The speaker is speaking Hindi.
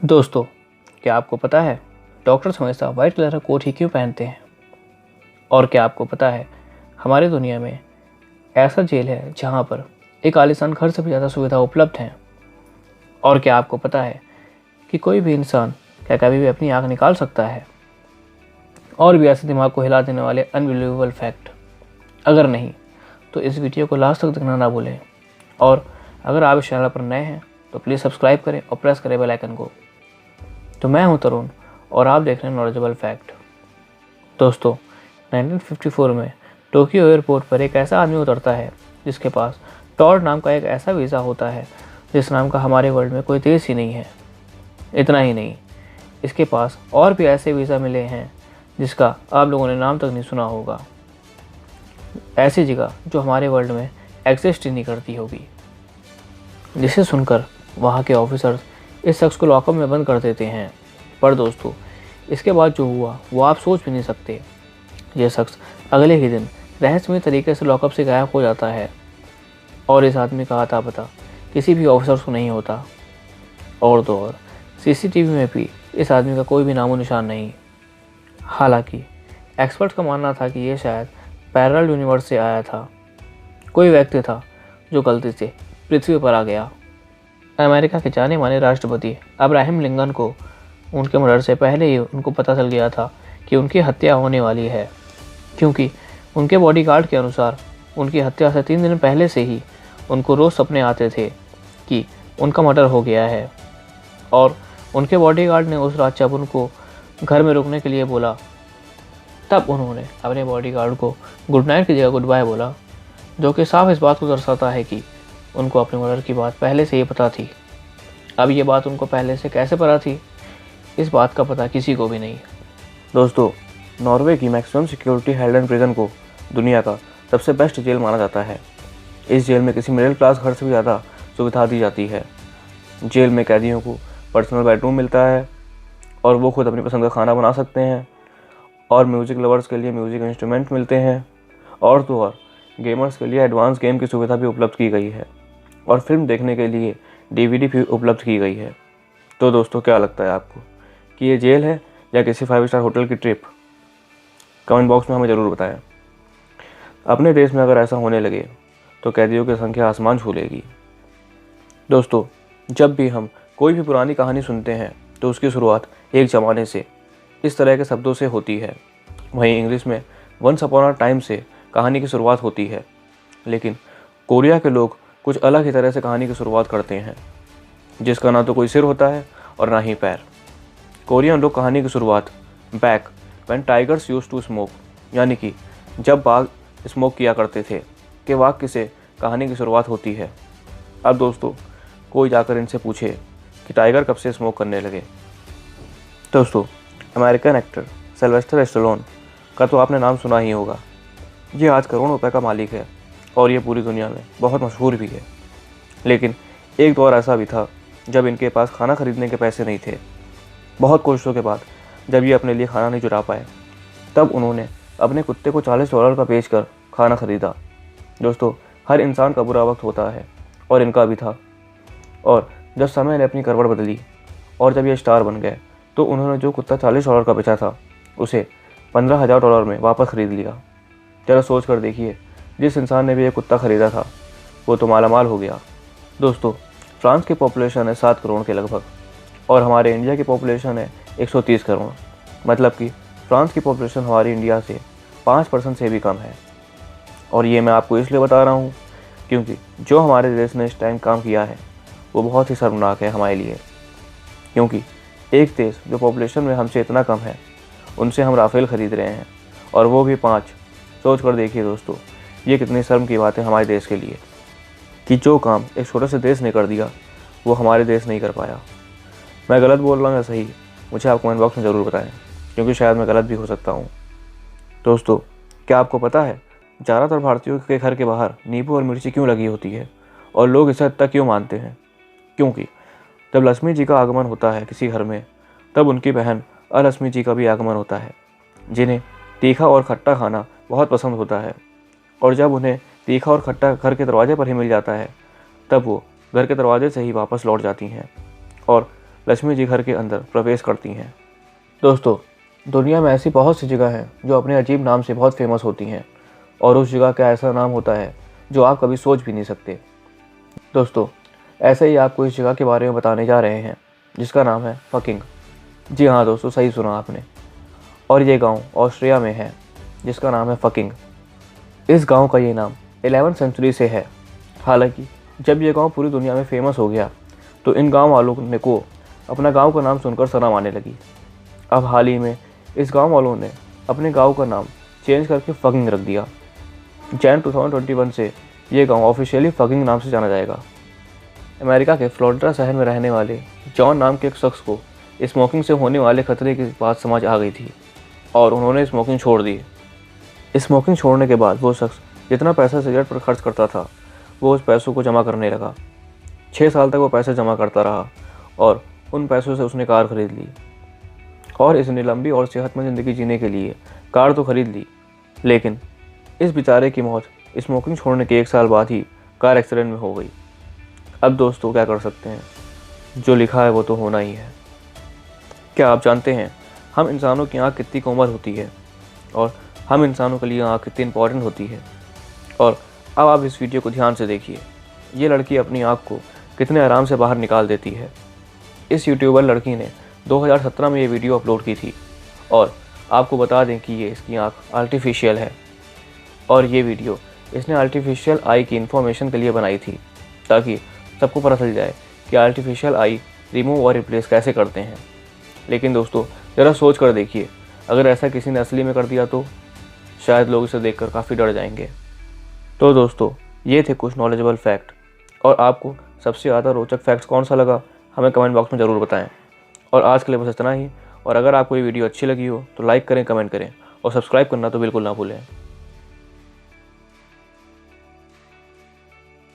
दोस्तों, क्या आपको पता है डॉक्टर्स हमेशा वाइट कलर का कोट ही क्यों पहनते हैं? और क्या आपको पता है हमारी दुनिया में ऐसा जेल है जहाँ पर एक आलीशान घर से भी ज़्यादा सुविधा उपलब्ध हैं? और क्या आपको पता है कि कोई भी इंसान क्या कभी भी अपनी आँख निकाल सकता है? और भी ऐसे दिमाग को हिला देने वाले अनबिलीवेबल फैक्ट। अगर नहीं तो इस वीडियो को लास्ट तक देखना ना भूलें। और अगर आप इस चैनल पर नए हैं तो प्लीज़ सब्सक्राइब करें और प्रेस करें बेल आइकन को। तो मैं हूं तरुण और आप देख रहे हैं नॉलेजेबल फैक्ट। दोस्तों, 1954 में टोक्यो एयरपोर्ट पर एक ऐसा आदमी उतरता है जिसके पास टॉर नाम का एक ऐसा वीज़ा होता है जिस नाम का हमारे वर्ल्ड में कोई देश ही नहीं है। इतना ही नहीं, इसके पास और भी ऐसे वीज़ा मिले हैं जिसका आप लोगों ने नाम तक नहीं सुना होगा। ऐसी जगह जो हमारे वर्ल्ड में एग्जिस्ट ही नहीं करती होगी, जिसे सुनकर वहाँ के ऑफिसर्स इस शख्स को लॉकअप में बंद कर देते हैं। पर दोस्तों, इसके बाद जो हुआ वो आप सोच भी नहीं सकते। यह शख्स अगले ही दिन रहस्यमय तरीके से लॉकअप से गायब हो जाता है और इस आदमी का आता पता किसी भी ऑफिसर्स को नहीं होता। और तो और सीसीटीवी में भी इस आदमी का कोई भी नामो निशान नहीं। हालांकि एक्सपर्ट्स का मानना था कि यह शायद पैरेलल यूनिवर्स से आया था। कोई व्यक्ति था जो गलती से पृथ्वी पर आ गया। अमेरिका के जाने माने राष्ट्रपति अब्राहम लिंकन को उनके मर्डर से पहले ही उनको पता चल गया था कि उनकी हत्या होने वाली है, क्योंकि उनके बॉडीगार्ड के अनुसार उनकी हत्या से 3 दिन पहले से ही उनको रोज़ सपने आते थे कि उनका मर्डर हो गया है। और उनके बॉडीगार्ड ने उस रात जब उनको घर में रुकने के लिए बोला, तब उन्होंने अपने बॉडीगार्ड को गुड नाइट की जगह गुड बाय बोला, जो कि साफ इस बात को दर्शाता है कि उनको अपने मर्डर की बात पहले से ही पता थी। अब ये बात उनको पहले से कैसे पता थी, इस बात का पता किसी को भी नहीं। दोस्तों, नॉर्वे की मैक्सिमम सिक्योरिटी हेल्डेन प्रिजन को दुनिया का सबसे बेस्ट जेल माना जाता है। इस जेल में किसी मिडिल क्लास घर से भी ज़्यादा सुविधा दी जाती है। जेल में कैदियों को पर्सनल बेडरूम मिलता है और वो खुद अपनी पसंद का खाना बना सकते हैं। और म्यूज़िक लवर्स के लिए म्यूज़िक इंस्ट्रूमेंट मिलते हैं। और तो और गेमर्स के लिए एडवांस गेम की सुविधा भी उपलब्ध की गई है और फिल्म देखने के लिए डीवीडी भी उपलब्ध की गई है। तो दोस्तों, क्या लगता है आपको कि ये जेल है या किसी 5 स्टार होटल की ट्रिप? कमेंट बॉक्स में हमें ज़रूर बताएं। अपने देश में अगर ऐसा होने लगे तो कैदियों की संख्या आसमान छू लेगी। दोस्तों, जब भी हम कोई भी पुरानी कहानी सुनते हैं तो उसकी शुरुआत एक ज़माने से इस तरह के शब्दों से होती है। वहीं इंग्लिश में वंस अपॉन अ टाइम से कहानी की शुरुआत होती है। लेकिन कोरिया के लोग कुछ अलग ही तरह से कहानी की शुरुआत करते हैं, जिसका ना तो कोई सिर होता है और ना ही पैर। कोरियन लोग कहानी की शुरुआत back when tigers used to smoke, यानी कि जब बाघ स्मोक किया करते थे, के वाक्य से कहानी की शुरुआत होती है। अब दोस्तों, कोई जाकर इनसे पूछे कि टाइगर कब से स्मोक करने लगे। दोस्तों, अमेरिकन एक्टर सिल्वेस्टर स्टैलोन का तो आपने नाम सुना ही होगा। ये आज करोड़ों रुपए का मालिक है और ये पूरी दुनिया में बहुत मशहूर भी है। लेकिन एक दौर ऐसा भी था जब इनके पास खाना खरीदने के पैसे नहीं थे। बहुत कोशिशों के बाद जब ये अपने लिए खाना नहीं जुटा पाए, तब उन्होंने अपने कुत्ते को $40 का बेचकर खाना खरीदा। दोस्तों, हर इंसान का बुरा वक्त होता है और इनका भी था। और जब समय ने अपनी करवट बदली और जब ये स्टार बन गए, तो उन्होंने जो कुत्ता $40 का बेचा था उसे $15,000 में वापस खरीद लिया। जरा सोच कर देखिए, जिस इंसान ने भी ये कुत्ता खरीदा था वो तो मालामाल हो गया। दोस्तों, फ्रांस की पॉपुलेशन है 7 करोड़ के लगभग और हमारे इंडिया की पॉपुलेशन है 130 करोड़। मतलब कि फ्रांस की पॉपुलेशन हमारी इंडिया से 5% से भी कम है। और ये मैं आपको इसलिए बता रहा हूँ क्योंकि जो हमारे देश ने इस टाइम काम किया है वो बहुत ही शर्मनाक है हमारे लिए। क्योंकि एक देश जो पॉपुलेशन में हमसे इतना कम है, उनसे हम राफेल ख़रीद रहे हैं और वो भी 5। सोच कर देखिए दोस्तों, ये कितनी शर्म की बात है हमारे देश के लिए कि जो काम एक छोटे से देश ने कर दिया वो हमारे देश नहीं कर पाया। मैं गलत बोल रहा हूँ या सही, मुझे आप कमेंट बॉक्स में ज़रूर बताएं, क्योंकि शायद मैं गलत भी हो सकता हूँ। दोस्तों, क्या आपको पता है ज़्यादातर भारतीयों के घर के बाहर नींबू और मिर्ची क्यों लगी होती है और लोग इसे इतना क्यों मानते हैं? क्योंकि जब लक्ष्मी जी का आगमन होता है किसी घर में, तब उनकी बहन अलक्ष्मी जी का भी आगमन होता है, जिन्हें तीखा और खट्टा खाना बहुत पसंद होता है। और जब उन्हें तीखा और खट्टा घर के दरवाजे पर ही मिल जाता है, तब वो घर के दरवाजे से ही वापस लौट जाती हैं और लक्ष्मी जी घर के अंदर प्रवेश करती हैं। दोस्तों, दुनिया में ऐसी बहुत सी जगह हैं जो अपने अजीब नाम से बहुत फेमस होती हैं और उस जगह का ऐसा नाम होता है जो आप कभी सोच भी नहीं सकते। दोस्तों, ऐसे ही आपको इस जगह के बारे में बताने जा रहे हैं जिसका नाम है फकिंग। जी हाँ दोस्तों, सही सुना आपने। और ये गांव ऑस्ट्रिया में है जिसका नाम है फकिंग। इस गांव का ये नाम 11वीं सेंचुरी से है। हालांकि जब ये गांव पूरी दुनिया में फेमस हो गया तो इन गांव वालों ने को अपना गांव का नाम सुनकर शर्म आने लगी। अब हाल ही में इस गांव वालों ने अपने गांव का नाम चेंज करके फकिंग रख दिया। जैन 2021 से ये गांव ऑफिशियली फकिंग नाम से जाना जाएगा। अमेरिका के फ्लोरिडा शहर में रहने वाले जॉन नाम के एक शख्स को स्मोकिंग से होने वाले खतरे की बात समझ आ गई थी और उन्होंने स्मोकिंग छोड़ दी। स्मोकिंग छोड़ने के बाद वो शख्स जितना पैसा सिगरेट पर खर्च करता था वो उस पैसों को जमा करने लगा। 6 साल तक वो पैसे जमा करता रहा और उन पैसों से उसने कार खरीद ली और इसने लंबी और सेहतमंद ज़िंदगी जीने के लिए कार तो खरीद ली, लेकिन इस बेचारे की मौत स्मोकिंग छोड़ने के 1 साल बाद ही कार एक्सीडेंट में हो गई। अब दोस्तों क्या कर सकते हैं, जो लिखा है वो तो होना ही है। क्या आप जानते हैं हम इंसानों की आँख कितनी कोमल होती है और हम इंसानों के लिए आँख कितनी इंपॉर्टेंट होती है। और अब आप इस वीडियो को ध्यान से देखिए। ये लड़की अपनी आँख को कितने आराम से बाहर निकाल देती है। इस यूट्यूबर लड़की ने 2017 में ये वीडियो अपलोड की थी और आपको बता दें कि ये इसकी आँख आर्टिफिशियल है और ये वीडियो इसने आर्टिफिशियल आई की इन्फॉर्मेशन के लिए बनाई थी ताकि सबको पता चल जाए कि आर्टिफिशियल आई रिमूव और रिप्लेस कैसे करते हैं। लेकिन दोस्तों ज़रा सोच कर देखिए, अगर ऐसा किसी ने असली में कर दिया तो शायद लोग इसे देखकर काफ़ी डर जाएंगे। तो दोस्तों ये थे कुछ नॉलेजेबल फैक्ट, और आपको सबसे ज़्यादा रोचक फैक्ट्स कौन सा लगा हमें कमेंट बॉक्स में ज़रूर बताएं। और आज के लिए बस इतना ही। और अगर आपको ये वीडियो अच्छी लगी हो तो लाइक करें, कमेंट करें और सब्सक्राइब करना तो बिल्कुल ना भूलें।